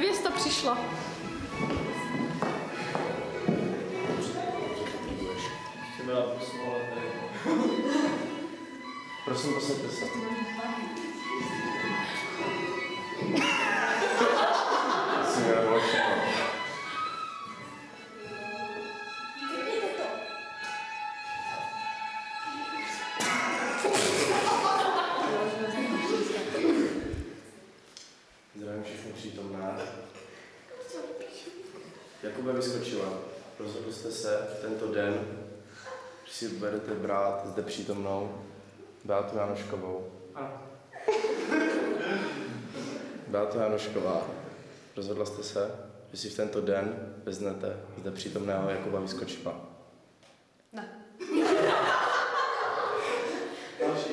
Nevěsta přišla. Chceme dát posmovat tady. Prosím, posaďte se. Zdravím všechny přítomné. Jakube vyskočila. Rozhodli jste se tento den, že si budete brát zde přítomnou Beatu Janoškovou. Ano. Beato Janošková, rozhodla jste se, že si v tento den vezmete zde přítomného Jakuba Vyskočila. Ne. Další.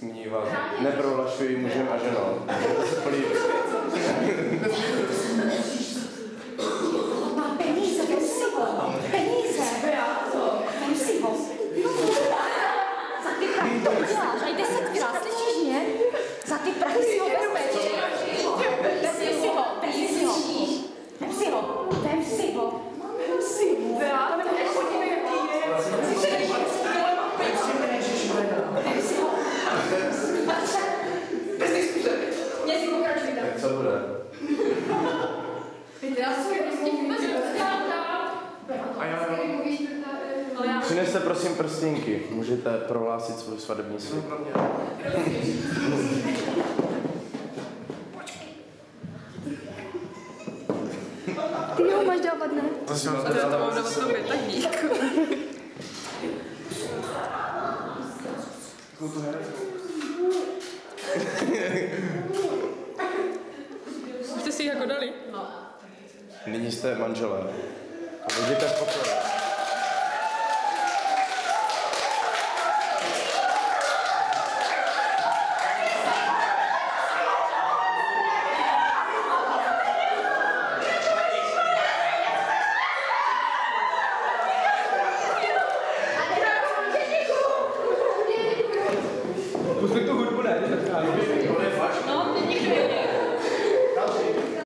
Nyní vás neprohlašuji mužem a ženou. Můžete se políbit. Má peníze, vem si ho. Peníze. Vem si ho. Za ty prachy to uděláš. Aj 10krát, slyšíš mě? Za ty prachy si ho vezmeš. Vem si ho. Vem si ho. Vem si ho. Vem si ho. Vem si ho. Beáto, podívej, jaký je. Vem si ho. Bez diskuze. Mě si pokračuj tam. Jak co bude? Já jsem prostě vůbec Přineste prosím prstínky. Můžete prohlásit svůj svatební slib. Ty ho máš dávat, ne? To si to mám dávat tobě, tak dík. Už jste si jako dali? Nyní jste manželé. A budete v pokoji.